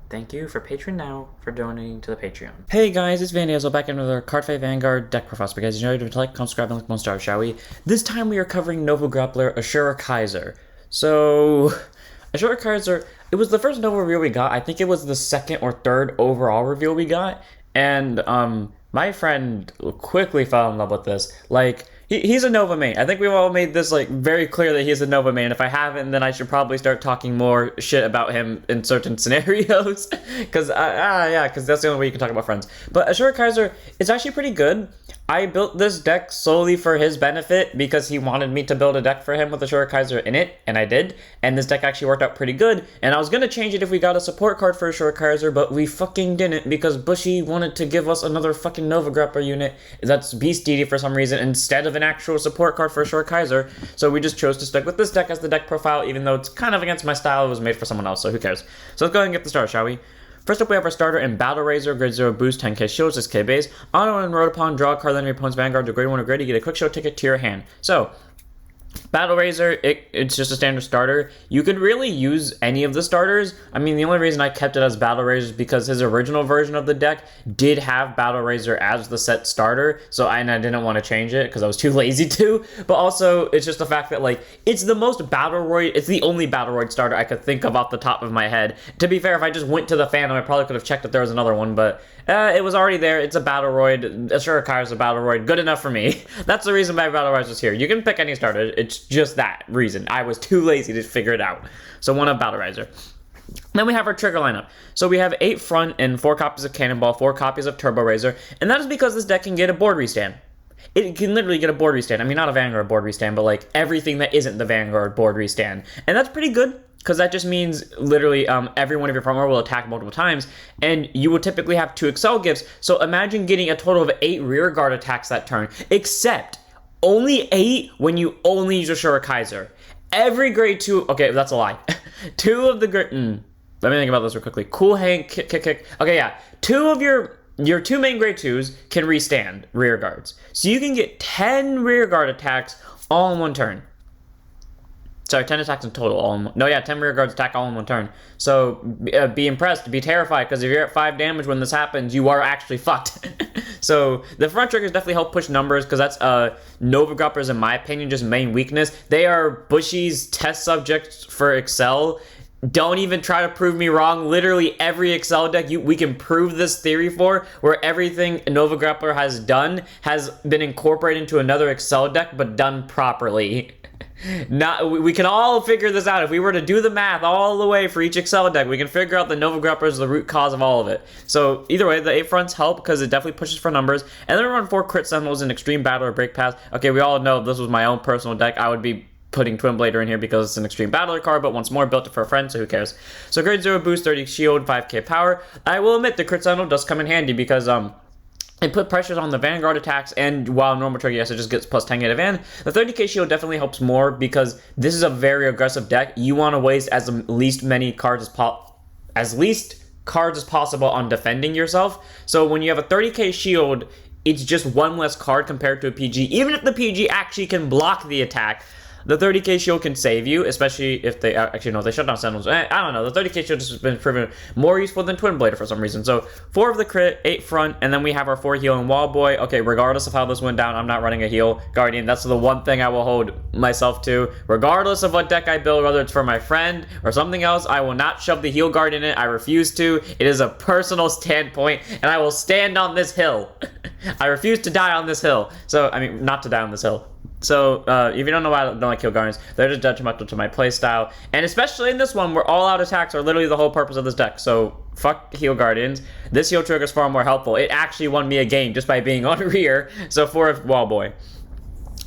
Thank you for Patreon now for donating to the Patreon. Hey guys, it's Van Diesel back in another Card Fight Vanguard deck profiles. But guys, you know what to like, comment, subscribe, and like one star, shall we? This time we are covering Nova Grappler, Asura Kaiser. So, Asura Kaiser, it was the first Nova reveal we got. I think it was the second or third overall reveal we got. And, my friend quickly fell in love with this. Like, he's a Nova main. I think we've all made this, like, very clear that he's a Nova main. If I haven't, then I should probably start talking more shit about him in certain scenarios. Because that's the only way you can talk about friends. But Asura Kaiser is actually pretty good. I built this deck solely for his benefit because he wanted me to build a deck for him with Asura Kaiser in it, and I did. And this deck actually worked out pretty good. And I was going to change it if we got a support card for Asura Kaiser, but we fucking didn't because Bushy wanted to give us another fucking Nova Grappler unit that's Beast Deity for some reason instead of an actual support card for Asura Kaiser. So we just chose to stick with this deck as the deck profile, even though it's kind of against my style. It was made for someone else, so who cares? So let's go ahead and get the start, shall we? First up, we have our starter in Battleraizer, grade 0 boost, 10k shield, 6k base. Auto and road upon draw a card, then your opponent's Vanguard to grade 1 or greater, you get a quick show ticket to your hand. So, Battleraizer, it's just a standard starter. You could really use any of the starters. I mean, the only reason I kept it as Battleraizer is because his original version of the deck did have Battleraizer as the set starter, so I didn't want to change it because I was too lazy to. But also, it's just the fact that, like, it's the most Battleroid, it's the only Battleroid starter I could think of off the top of my head. To be fair, if I just went to the fandom, I probably could have checked if there was another one, but it was already there. It's a Battleroid. Asura Kaiser's a Battleroid. Good enough for me. That's the reason why Battleraizer is here. You can pick any starter. It's just that reason. I was too lazy to figure it out. So one of Battleraizer. Then we have our trigger lineup. So we have 8 front and 4 copies of Cannonball, 4 copies of Turboraizer, and that is because this deck can get a board restand. It can literally get a board restand. I mean, not a Vanguard board restand, but like everything that isn't the Vanguard board restand. And that's pretty good, because that just means literally every one of your front row will attack multiple times, and you will typically have 2 Excel gifts. So imagine getting a total of 8 rear guard attacks that turn, except only 8 when you only use Asura Kaiser. Every grade 2, okay, that's a lie. 2 of the grade, let me think about this real quickly. Cool Hank, kick. Okay, yeah, 2 of your 2 main grade 2s can restand rear guards. So you can get 10 rear guard attacks all in one turn. Sorry, 10 attacks in total. 10 rear guards attack all in one turn. So be impressed, be terrified, because if you're at 5 damage when this happens, you are actually fucked. So the front triggers definitely help push numbers, because that's Nova Grapplers, in my opinion, just main weakness. They are Bushy's test subjects for Excel. Don't even try to prove me wrong. Literally every Excel deck we can prove this theory for, where everything Nova Grappler has done has been incorporated into another Excel deck, but done properly. We can all figure this out. If we were to do the math all the way for each Excel deck, we can figure out that Nova Grappler is the root cause of all of it. So either way, the 8 fronts help because it definitely pushes for numbers. And then we run 4 crit sentinels in Extreme Battle or Break Pass. Okay, we all know if this was my own personal deck, I would be putting Twin Blader in here because it's an Extreme Battler card, but once more, built it for a friend, so who cares. So grade 0 boost, 30 shield, 5k power. I will admit the crit sentinel does come in handy because it put pressures on the Vanguard attacks, and while normal trigger, yes, it just gets plus 10k to Van. The 30k shield definitely helps more because this is a very aggressive deck. You want to waste as least cards as possible on defending yourself. So when you have a 30k shield, it's just one less card compared to a PG. Even if the PG actually can block the attack, the 30k shield can save you, especially if they actually no, they shut down Sentinels. I don't know. The 30k shield has been proven more useful than Twin Blader for some reason. So 4 of the crit, 8 front, and then we have our 4 heal and Wall Boy. Okay, regardless of how this went down, I'm not running a heal Guardian. That's the one thing I will hold myself to. Regardless of what deck I build, whether it's for my friend or something else, I will not shove the heal Guardian in it. I refuse to. It is a personal standpoint, and I will stand on this hill. I refuse to die on this hill. So, I mean, not to die on this hill. So, if you don't know why I don't like Heal Guardians, they're just detrimental to my playstyle. And especially in this one, where all-out attacks are literally the whole purpose of this deck. So, fuck Heal Guardians. This heal trigger is far more helpful. It actually won me a game just by being on rear. So, 4 of Wall Boy.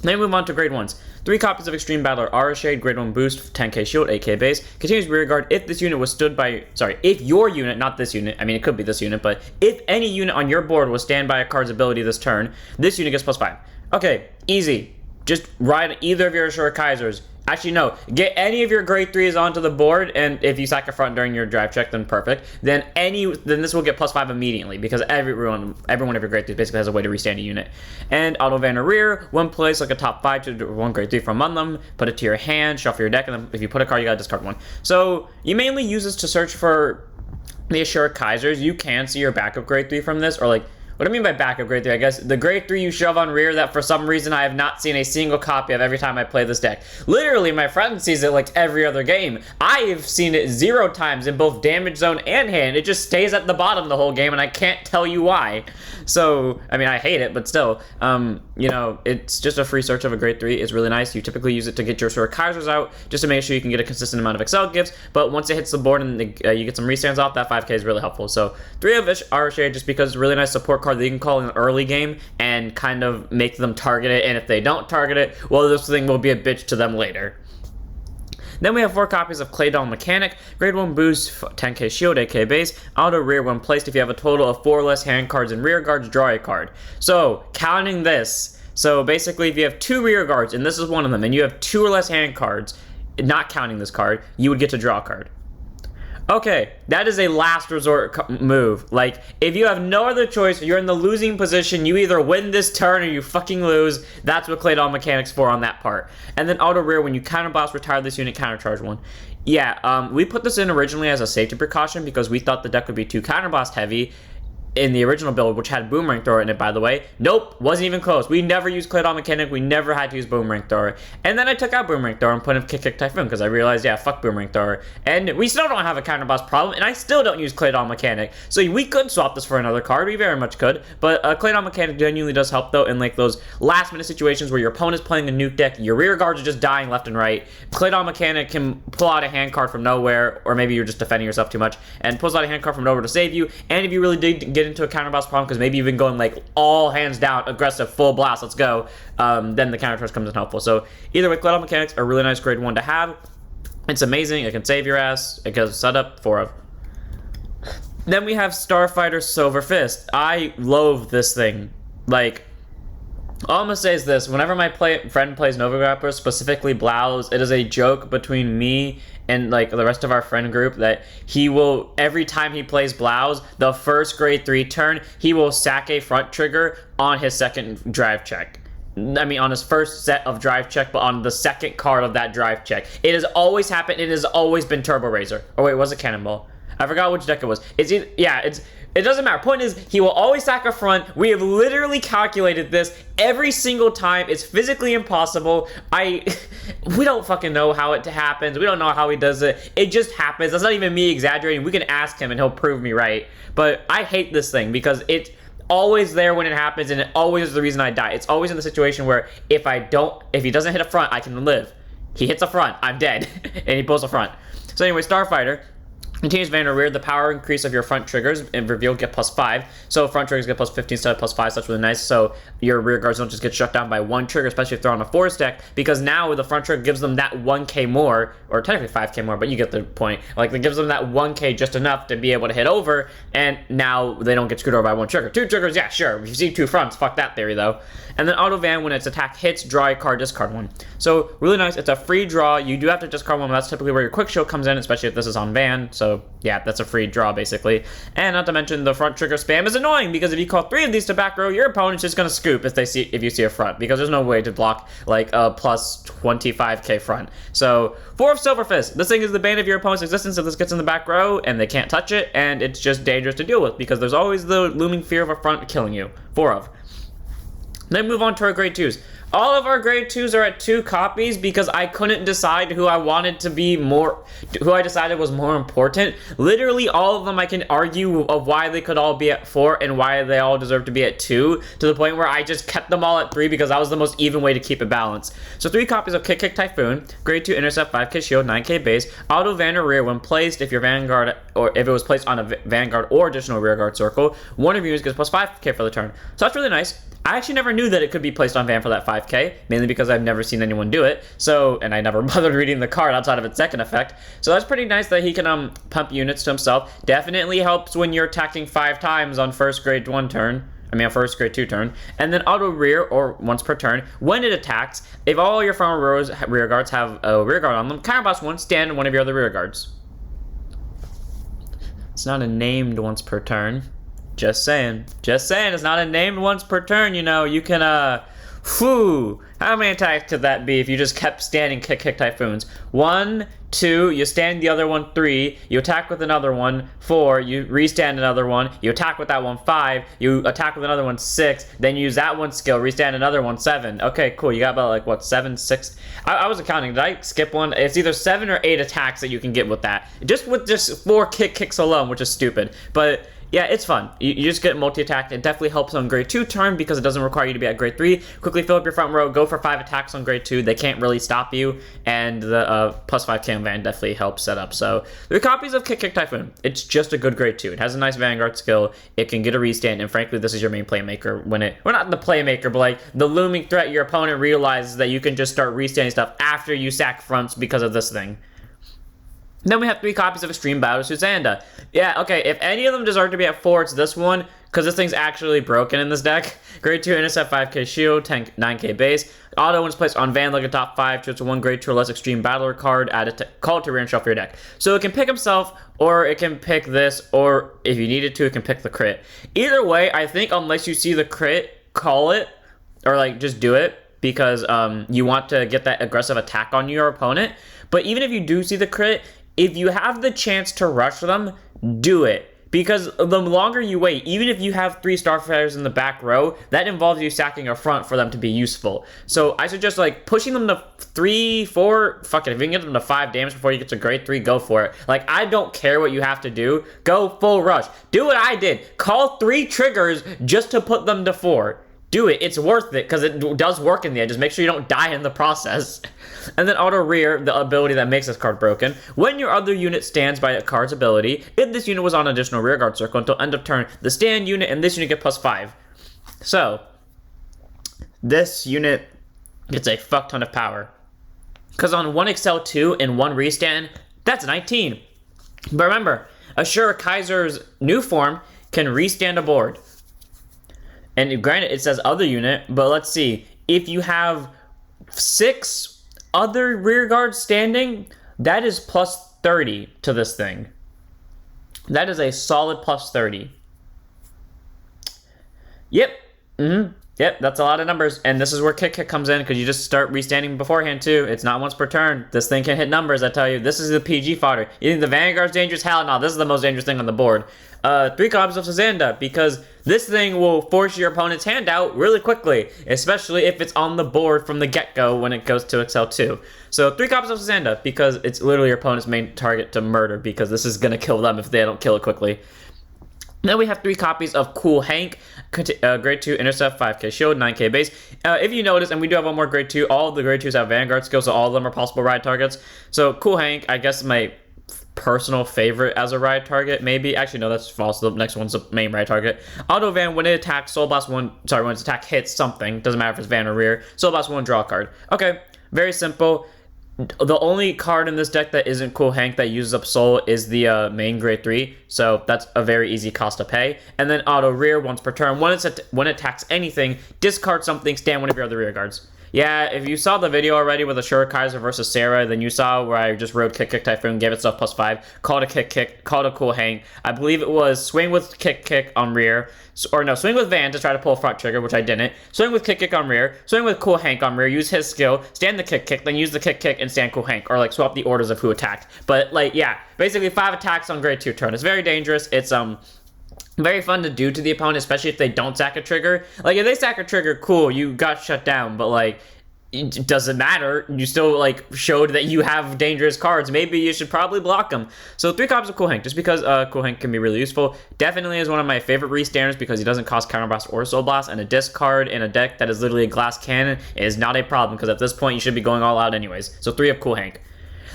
Then we move on to grade 1s. 3 copies of Extreme Battler Arashid, grade 1 boost, 10k shield, 8k base. Continues rear guard if this unit was stood by... Sorry, if your unit, not this unit, I mean it could be this unit, but if any unit on your board was stand by a card's ability this turn, this unit gets plus 5. Okay, easy. Just ride either of your Asura Kaisers. Actually, no. Get any of your grade 3s onto the board, and if you sack a front during your drive check, then perfect. Then this will get plus 5 immediately, because every one of your grade 3s basically has a way to restand a unit. And auto van or rear, one place like a top 5 to 1 grade 3 from among them, put it to your hand, shuffle your deck, and then if you put a card, you gotta discard one. So, you mainly use this to search for the Asura Kaisers, you can see your backup grade 3 from this, or like, what I mean by backup grade 3, I guess the grade 3 you shove on rear that for some reason I have not seen a single copy of every time I play this deck. Literally, my friend sees it like every other game. I've seen it 0 times in both damage zone and hand. It just stays at the bottom the whole game, and I can't tell you why. So, I mean, I hate it, but still, you know, it's just a free search of a grade 3. It's really nice. You typically use it to get your Asura Kaisers out, just to make sure you can get a consistent amount of Excel gifts, but once it hits the board and you get some restands off, that 5k is really helpful. So, 3 of Arashid, just because it's a really nice support card that you can call in the early game and kind of make them target it, and if they don't target it, well, this thing will be a bitch to them later. Then we have 4 copies of Claydol Mechanic, grade 1 boost, 10k shield, 8k base, auto rear when placed. If you have a total of 4 less hand cards and rear guards, draw a card. So, counting this, so basically if you have 2 rear guards, and this is one of them, and you have 2 or less hand cards, not counting this card, you would get to draw a card. Okay, that is a last resort move. Like, if you have no other choice, you're in the losing position, you either win this turn or you fucking lose. That's what Claydol Mechanic's for on that part. And then auto rear, when you counterblast, retire this unit, countercharge 1. Yeah, we put this in originally as a safety precaution because we thought the deck would be too counterblast heavy in the original build, which had Boomerang Thrower in it, by the way. Nope, wasn't even close. We never used Claydol Mechanic. We never had to use Boomerang Thrower. And then I took out Boomerang Thrower and put in Kick Typhoon because I realized, yeah, fuck Boomerang Thrower. And we still don't have a counterblast problem, and I still don't use Claydol Mechanic. So we could swap this for another card. We very much could. But Claydol Mechanic genuinely does help, though, in like those last-minute situations where your opponent's playing a nuke deck, your rear guards are just dying left and right. Claydol Mechanic can pull out a hand card from nowhere, or maybe you're just defending yourself too much, and pulls out a hand card from nowhere to save you. And if you really did get into a counterblast problem, because maybe you've been going like all hands down, aggressive, full blast, let's go, then the countercharge comes in helpful. So either way, Claydol Mechanics are really nice grade 1 to have. It's amazing. It can save your ass. It goes setup 4 of. Then we have Starfighter Silver Fist. I loathe this thing. Like, all I'm gonna say is this: whenever my friend plays Nova Grappler, specifically Blouse, it is a joke between me and like the rest of our friend group that he will, every time he plays Blouse, the first grade 3 turn, he will sack a front trigger on his second drive check. I mean, on his first set of drive check, but on the second card of that drive check. It has always happened. It has always been Turboraizer. Oh wait, was it Cannonball? I forgot which deck it was. It doesn't matter. Point is, he will always sack a front. We have literally calculated this every single time. It's physically impossible. We don't fucking know how it happens. We don't know how he does it. It just happens. That's not even me exaggerating. We can ask him and he'll prove me right. But I hate this thing because it's always there when it happens, and it always is the reason I die. It's always in the situation where if he doesn't hit a front, I can live. He hits a front, I'm dead. And he pulls a front. So anyway, Starfighter continues Vander Rear, the power increase of your front triggers and reveal get +5. So front triggers get +15 instead of +5, so that's really nice. So your rear guards don't just get shut down by 1 trigger, especially if they're on a force deck, because now the front trigger gives them that 1k more, or technically 5k more, but you get the point. Like, it gives them that 1k just enough to be able to hit over, and now they don't get screwed over by 1 trigger. 2 triggers, yeah, sure. If you see 2 fronts, fuck that theory, though. And then Auto Van, when its attack hits, draw a card, discard 1. So, really nice. It's a free draw. You do have to discard 1, but that's typically where your quick show comes in, especially if this is on Van. So, yeah, that's a free draw, basically. And not to mention, the front trigger spam is annoying, because if you call 3 of these to back row, your opponent's just going to scoop if you see a front, because there's no way to block, like, a plus 25k front. So, 4 of Silver Fist. This thing is the bane of your opponent's existence if this gets in the back row, and they can't touch it, and it's just dangerous to deal with, because there's always the looming fear of a front killing you. 4 of. Then move on to our grade 2s. All of our grade 2s are at 2 copies because I couldn't decide who I wanted to be who I decided was more important. Literally all of them I can argue of why they could all be at 4 and why they all deserve to be at 2, to the point where I just kept them all at 3 because that was the most even way to keep it balanced. So 3 copies of Kick Typhoon, grade 2 intercept, 5k shield, 9k base, auto Vander Rear when placed if your Vanguard, or if it was placed on a Vanguard or additional rear guard circle, one of you gets plus 5k for the turn. So that's really nice. I actually never knew that it could be placed on Van for that 5k, mainly because I've never seen anyone do it, so, and I never bothered reading the card outside of its second effect, so that's pretty nice that he can pump units to himself. Definitely helps when you're attacking 5 times on first grade 2 turn, and then auto rear, or once per turn, when it attacks, if all your front rows rear guards have a rear guard on them, counterblast 1, stand in one of your other rear guards. It's not a named once per turn. Just saying, it's not a named once per turn, you know. You can, Whew, how many attacks could that be if you just kept standing kick Typhoons? 1, 2, you stand the other one, 3, you attack with another one, 4, you restand another one, you attack with that one, 5, you attack with another one, 6, then you use that one skill, restand another one, 7. Okay, cool, you got about like, what, 7, 6? I was counting, did I skip one? It's either 7 or 8 attacks that you can get with that. Just with just 4 kicks alone, which is stupid. But yeah, it's fun. You just get multi-attack. It definitely helps on grade 2 turn because it doesn't require you to be at grade 3. Quickly fill up your front row, go for 5 attacks on grade 2. They can't really stop you, and the plus 5 cam van definitely helps set up. So 3 copies of Kick Typhoon. It's just a good grade 2. It has a nice Vanguard skill. It can get a restand, and frankly, this is your main playmaker when it, well, not the playmaker, but like the looming threat. Your opponent realizes that you can just start restanding stuff after you sack fronts because of this thing. Then we have 3 copies of Extreme Battle Sazanda. Yeah, okay, if any of them deserve to be at 4, it's this one, because this thing's actually broken in this deck. Grade 2 intercept, 5k shield, 9k base. Auto when it's placed on Van like a top 5, choose 1 grade 2 or less Extreme Battler card, add it to, call it to rear and shuffle your deck. So it can pick himself, or it can pick this, or if you needed to, it can pick the crit. Either way, I think unless you see the crit, call it, or like just do it, because you want to get that aggressive attack on your opponent. But even if you do see the crit, if you have the chance to rush them, do it. Because the longer you wait, even if you have 3 Starfighters in the back row, that involves you sacking a front for them to be useful. So I suggest like pushing them to 3, 4, fuck it, if you can get them to 5 damage before you get to grade 3, go for it. Like, I don't care what you have to do. Go full rush. Do what I did. Call 3 triggers just to put them to 4. Do it. It's worth it because it does work in the end. Just make sure you don't die in the process. And then auto rear, the ability that makes this card broken. When your other unit stands by a card's ability, if this unit was on an additional rear guard circle until end of turn, the stand unit and this unit get plus 5. So, this unit gets a fuck ton of power. Because on 1 Excel 2 and 1 restand, that's 19. But remember, Asura Kaiser's new form can restand a board. And granted, it says other unit, but let's see. If you have 6 other rear guards standing, that is plus 30 to this thing. That is a solid plus 30. Yep. Yep, that's a lot of numbers. And this is where Kick comes in, because you just start restanding beforehand, too. It's not once per turn. This thing can hit numbers, I tell you. This is the PG fodder. You think the Vanguard's dangerous? Hell no, this is the most dangerous thing on the board. 3 copies of Sazanda, because this thing will force your opponent's hand out really quickly, especially if it's on the board from the get-go when it goes to Excel 2. So 3 copies of Sazanda, because it's literally your opponent's main target to murder, because this is going to kill them if they don't kill it quickly. Then we have 3 copies of Cool Hank, grade 2 intercept, 5k shield, 9k base. If you notice, and we do have one more grade 2, all of the grade 2s have Vanguard skills, so all of them are possible ride targets. So Cool Hank, I guess my personal favorite as a ride target, maybe. Actually, no, that's false. The next one's the main ride target. Auto Van, when it attacks, Soul Blast 1, sorry, when its attack hits something, doesn't matter if it's Van or rear, Soul Blast 1, draw a card. Okay, very simple. The only card in this deck that isn't Cool Hank that uses up Soul is the main grade 3, so that's a very easy cost to pay. And then auto rear once per turn. When it attacks anything, discard something, stand one of your other rear guards. Yeah, if you saw the video already with Asura Kaiser versus Sarah, then you saw where I just wrote Kick Typhoon, gave itself plus 5, called a Kick, called a Cool Hang. I believe it was swing with Kick on rear, or no, swing with Van to try to pull a front trigger, which I didn't. Swing with Kick on rear, swing with Cool Hank on rear, use his skill, stand the Kick, then use the Kick and stand Cool Hank, or like swap the orders of who attacked. But like, yeah, basically 5 attacks on grade 2 turn. It's very dangerous. It's very fun to do to the opponent, especially if they don't sack a trigger. Like, if they sack a trigger, cool, you got shut down, but like, it doesn't matter. You still like showed that you have dangerous cards. Maybe you should probably block them. So 3 copies of Cool Hank, just because Cool Hank can be really useful. Definitely is one of my favorite restanders because he doesn't cost Counter Blast or Soul Blast, and a discard in a deck that is literally a glass cannon is not a problem, because at this point you should be going all out anyways. So 3 of Cool Hank.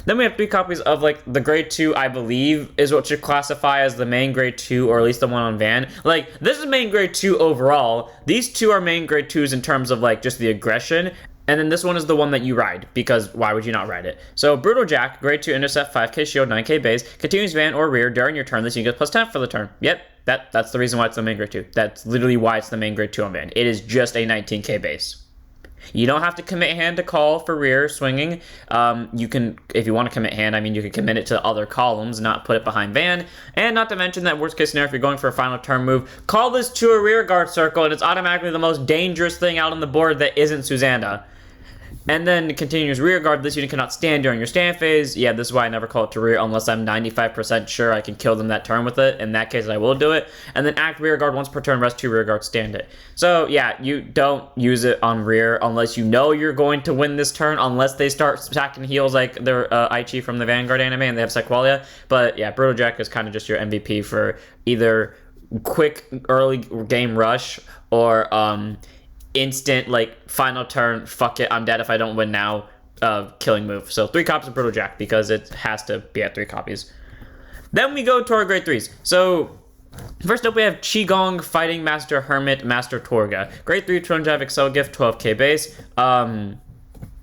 Then we have 3 copies of like the grade 2, I believe, is what should classify as the main grade 2, or at least the one on Van. Like, this is main grade 2 overall. These 2 are main grade 2s in terms of like just the aggression. And then this one is the one that you ride, because why would you not ride it? So Brutal Jack, grade 2 intercept, 5k shield, 9k base, continues Van or rear during your turn. This you get plus 10 for the turn. Yep, that's the reason why it's the main grade 2. That's literally why it's the main grade 2 on Van. It is just a 19k base. You don't have to commit hand to call for rear swinging. You can, if you want to commit hand, I mean, you can commit it to other columns, not put it behind Van. And not to mention that worst case scenario, if you're going for a final turn move, call this to a rear guard circle, and it's automatically the most dangerous thing out on the board that isn't Sazanda. And then continues rear guard. This unit cannot stand during your stand phase. Yeah, this is why I never call it to rear unless I'm 95% sure I can kill them that turn with it. In that case, I will do it. And then act rear guard once per turn, rest 2 rear guard, stand it. So yeah, you don't use it on rear unless you know you're going to win this turn, unless they start stacking heals like their Aichi from the Vanguard anime and they have Sequalia. But yeah, Brutal Jack is kind of just your MVP for either quick early game rush or instant, like, final turn, fuck it, I'm dead if I don't win now, killing move. So 3 copies of Brutal Jack, because it has to be at 3 copies. Then we go to our grade 3s. So first up we have Qigong, Fighting Master, Hermit, Master Torga. Grade 3, 205 Excel Gift, 12k base.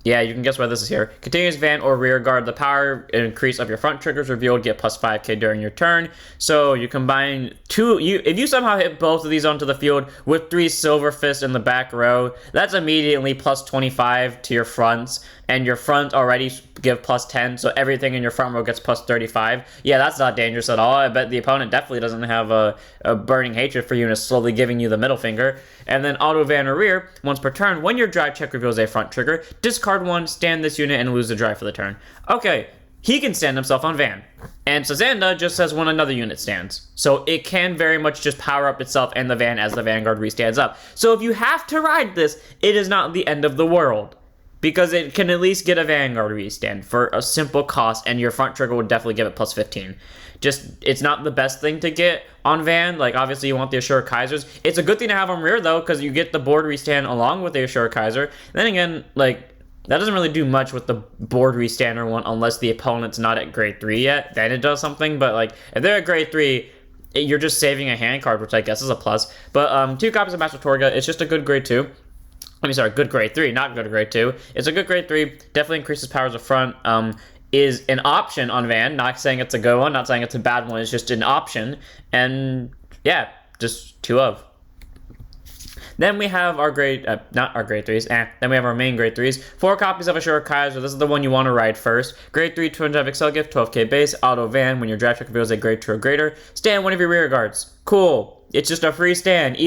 Yeah, you can guess why this is here. Continuous Van or Rear Guard. The power increase of your front triggers revealed get plus 5k during your turn. So you combine if you somehow hit both of these onto the field with 3 Silver Fists in the back row, that's immediately plus 25 to your fronts. And your front already give plus 10, so everything in your front row gets plus 35. Yeah, that's not dangerous at all. I bet the opponent definitely doesn't have a burning hatred for you and is slowly giving you the middle finger. And then auto van or rear, once per turn, when your drive check reveals a front trigger, discard 1, stand this unit, and lose the drive for the turn. Okay, he can stand himself on van. And Sazanda just says when another unit stands. So it can very much just power up itself and the van as the Vanguard restands up. So if you have to ride this, it is not the end of the world, because it can at least get a Vanguard restand for a simple cost, and your front trigger would definitely give it plus 15. Just, it's not the best thing to get on Van. Like, obviously you want the Asura Kaisers. It's a good thing to have on rear, though, because you get the board restand along with the Asura Kaiser. Then again, like, that doesn't really do much with the board restander one unless the opponent's not at grade 3 yet. Then it does something, but, like, if they're at grade 3, you're just saving a hand card, which I guess is a plus. But 2 copies of Master Torga, it's just a good grade 2. I mean, sorry, good grade 3, not good grade 2. It's a good grade 3, definitely increases powers of front, is an option on Van, not saying it's a good one, not saying it's a bad one, it's just an option, and yeah, just 2 of. Then we have our grade, not our grade 3s, then we have our main grade 3s. 4 copies of Asura Kaiser, this is the one you want to ride first. Grade 3, 205 Excel Gift, 12k base, auto Van, when your draft check reveals a grade 2 or greater, stand one of your rear guards. Cool. It's just a free stand.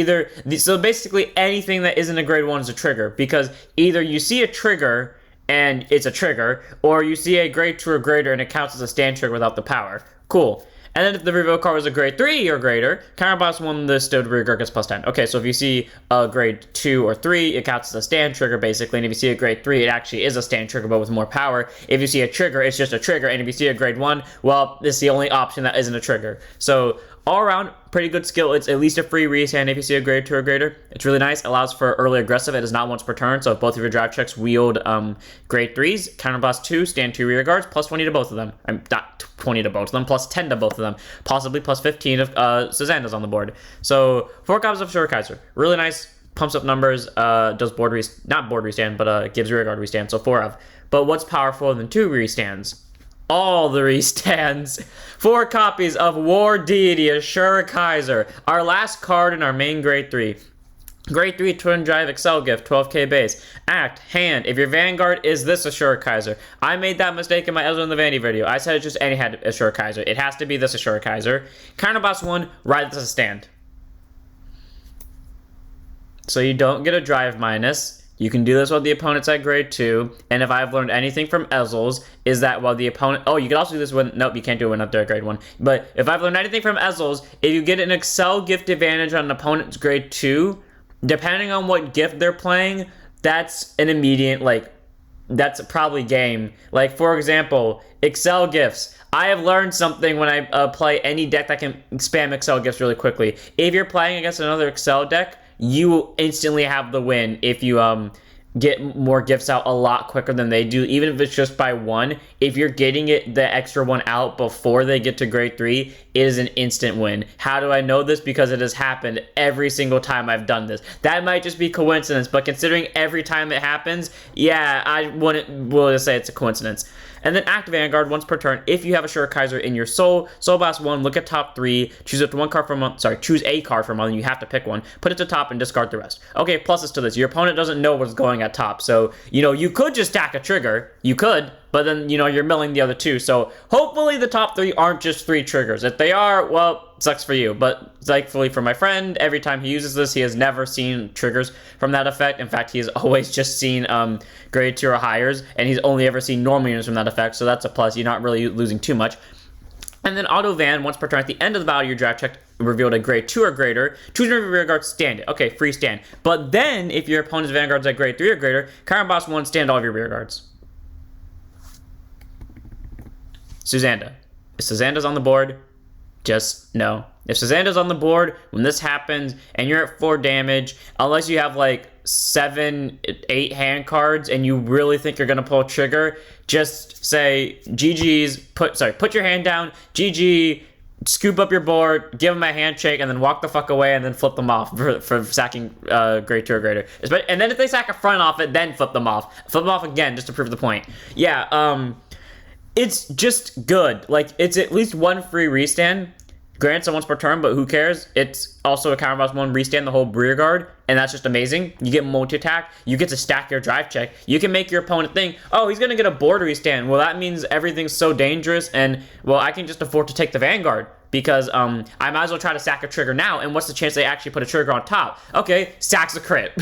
So basically anything that isn't a grade 1 is a trigger, because either you see a trigger and it's a trigger, or you see a grade 2 or greater and it counts as a stand trigger without the power. Cool. And then if the reveal card was a grade 3 or greater, counterboss 1, the stood rear guard gets plus 10. Okay, so if you see a grade 2 or 3, it counts as a stand trigger, basically. And if you see a grade 3, it actually is a stand trigger, but with more power. If you see a trigger, it's just a trigger. And if you see a grade 1, well, this is the only option that isn't a trigger. So all around, pretty good skill. It's at least a free restand if you see a grade 2 or greater. It's really nice. Allows for early aggressive. It is not once per turn. So if both of your drive checks wield grade 3s, counterboss 2, stand 2 rear guards, plus 20 to both of them. Not 20 to both of them, plus 10 to both of them. Possibly plus 15 if Sazanda's on the board. So 4 copies of Asura Kaiser. Really nice. Pumps up numbers. Does not board restand, but gives rear guard restand. So 4 of. But what's powerful than 2 restands? All the restands. 4 copies of War Deity Asura Kaiser. Our last card in our main grade 3. Grade 3 Twin Drive Excel Gift, 12k base. Act, hand. If your Vanguard is this Asura Kaiser. I made that mistake in my Ezra in the Vandy video. I said it's just any had Asura Kaiser. It has to be this Asura Kaiser. Counterboss 1, ride this as a stand. So you don't get a drive minus. You can do this while the opponent's at grade 2, and if I've learned anything from Ezzels, is that while the opponent... Oh, you can also do this when... Nope, you can't do it when up there at grade 1. But if I've learned anything from Ezzels, if you get an Excel gift advantage on an opponent's grade 2, depending on what gift they're playing, that's an immediate, like... That's probably game. Like, for example, Excel gifts. I have learned something when I play any deck that can spam Excel gifts really quickly. If you're playing against another Excel deck, you will instantly have the win if you get more gifts out a lot quicker than they do, even if it's just by 1. If you're getting the extra 1 out before they get to grade 3, it is an instant win. How do I know this? Because it has happened every single time I've done this. That might just be coincidence, but considering every time it happens, yeah, I wouldn't really say it's a coincidence. And then act Vanguard once per turn. If you have Asura Kaiser in your Soul Blast 1, look at top 3, choose up to one card from choose a card from one, and you have to pick one. Put it to top and discard the rest. Okay, pluses to this. Your opponent doesn't know what's going at top, so, you could just stack a trigger. You could, but then, you're milling the other 2. So hopefully the top 3 aren't just 3 triggers. If they are, well, sucks for you. But thankfully for my friend, every time he uses this, he has never seen triggers from that effect. In fact, he has always just seen grade 2 or highers, and he's only ever seen normal units from that effect, so that's a plus. You're not really losing too much. And then auto van, once per turn, at the end of the battle, your draft check revealed a grade 2 or greater. Choose your rear guard, stand it. Okay, free stand. But then, if your opponent's vanguard's at grade 3 or greater, Chiron Boss 1, stand all of your rear guards. Sazanda. If Sazanda's on the board, just no. If Sazanda's on the board, when this happens, and you're at 4 damage, unless you have like 7, 8 hand cards, and you really think you're gonna pull a trigger, just say GG's, put your hand down, GG, scoop up your board, give them a handshake, and then walk the fuck away, and then flip them off for sacking grade 2 or greater. And then if they sack a front off it, then flip them off. Flip them off again, just to prove the point. Yeah, it's just good. Like, it's at least 1 free restand. Grants it once per turn, but who cares? It's also a Chiron Boss 1 restand the whole rear guard, and that's just amazing. You get multi-attack, you get to stack your drive check, you can make your opponent think, oh, he's gonna get a board restand. Well, that means everything's so dangerous, and, well, I can just afford to take the Vanguard, because I might as well try to sack a trigger now, and what's the chance they actually put a trigger on top? Okay, sacks a crit.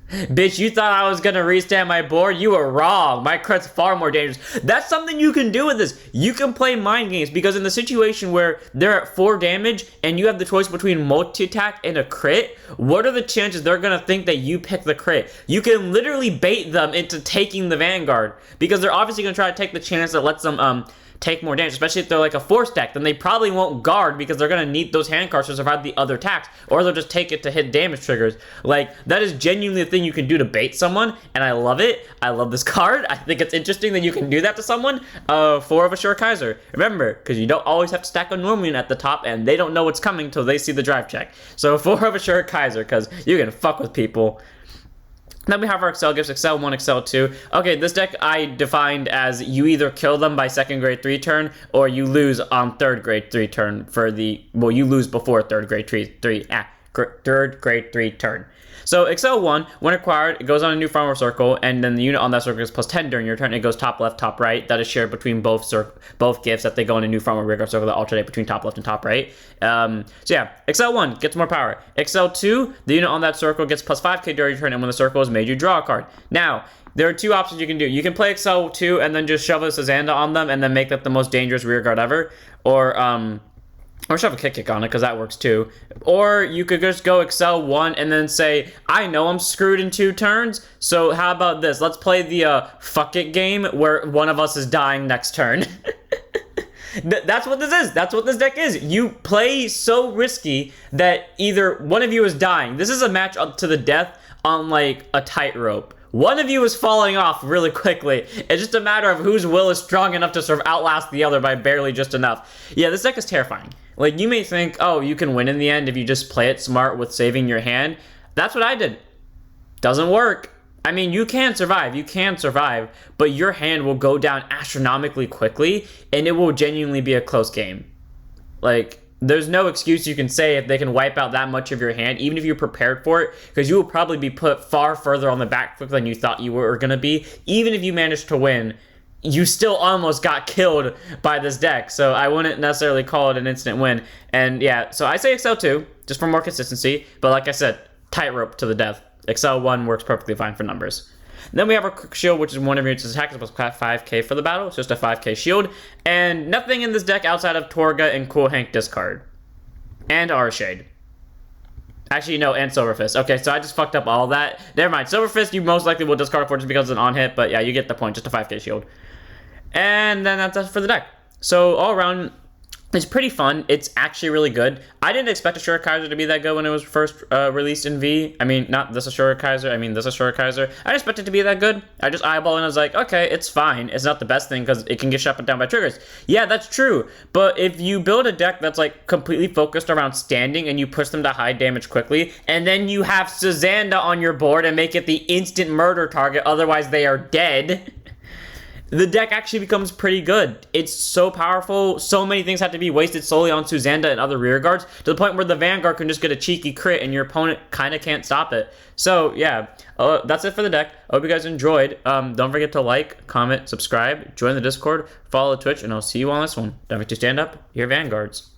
Bitch, you thought I was gonna restand my board? You were wrong. My crit's far more dangerous. That's something you can do with this. You can play mind games, because in the situation where they're at 4 damage and you have the choice between multi-attack and a crit, what are the chances they're gonna think that you pick the crit? You can literally bait them into taking the Vanguard, because they're obviously gonna try to take the chance that lets them take more damage, especially if they're like a 4 stack. Then they probably won't guard, because they're gonna need those hand cards to survive the other attacks, or they'll just take it to hit damage triggers. Like, that is genuinely a thing you can do to bait someone, and I love it. I love this card. I think it's interesting that you can do that to someone. 4 of Asura Kaiser. Remember, because you don't always have to stack a normal unit at the top, and they don't know what's coming until they see the drive check. So 4 of Asura Kaiser, because you can fuck with people. Then we have our Excel gifts, Excel 1, Excel 2. Okay, this deck I defined as you either kill them by 2nd grade 3 turn, or you lose on 3rd grade 3 turn for the, well, you lose before 3rd grade 3rd grade 3 turn. So Excel 1, when acquired, it goes on a new farmer circle, and then the unit on that circle is plus 10 during your turn. It goes top left, top right. That is shared between both gifts, that they go in a new farmer rear guard circle that alternate between top left and top right. So yeah, Excel 1 gets more power. Excel 2, the unit on that circle gets plus 5k during your turn, and when the circle is made, you draw a card. Now, there are 2 options you can do. You can play Excel 2 and then just shove a Sazanda on them and then make that the most dangerous rear guard ever. Or shove a kick on it, because that works too. Or you could just go Excel 1 and then say, I know I'm screwed in 2 turns, so how about this? Let's play the fuck it game where one of us is dying next turn. That's what this is. That's what this deck is. You play so risky that either one of you is dying. This is a match up to the death on like a tightrope. One of you is falling off really quickly. It's just a matter of whose will is strong enough to sort of outlast the other by barely just enough. Yeah, this deck is terrifying. Like, you may think, oh, you can win in the end if you just play it smart with saving your hand. That's what I did. Doesn't work. I mean, you can survive, but your hand will go down astronomically quickly, and it will genuinely be a close game. Like, there's no excuse you can say if they can wipe out that much of your hand, even if you're prepared for it, because you will probably be put far further on the back foot than you thought you were going to be. Even if you managed to win, you still almost got killed by this deck, so I wouldn't necessarily call it an instant win. And yeah, so I say Excel 2, just for more consistency, but like I said, tightrope to the death. Excel 1 works perfectly fine for numbers. Then we have our quick shield, which is one of your attacks plus 5k for the battle. It's just a 5k shield. And nothing in this deck outside of Torga and Cool Hank discard. And Arashid. Actually, no, and Silverfist. Okay, so I just fucked up all that. Never mind. Silverfist, you most likely will discard for just because it's an on-hit. But yeah, you get the point. Just a 5k shield. And then that's for the deck. So all around, it's pretty fun. It's actually really good. I didn't expect Asura Kaiser to be that good when it was first released in V. I mean, not this Asura Kaiser. I mean, this Asura Kaiser. I didn't expect it to be that good. I just eyeballed and I was like, okay, it's fine. It's not the best thing because it can get shut down by triggers. Yeah, that's true. But if you build a deck that's like completely focused around standing and you push them to high damage quickly, and then you have Sazanda on your board and make it the instant murder target, otherwise they are dead. the deck actually becomes pretty good. It's so powerful. So many things have to be wasted solely on Sazanda and other rear guards to the point where the Vanguard can just get a cheeky crit and your opponent kind of can't stop it. So yeah, that's it for the deck. I hope you guys enjoyed. Don't forget to like, comment, subscribe, join the Discord, follow the Twitch, and I'll see you on this one. Don't forget to stand up, your Vanguards.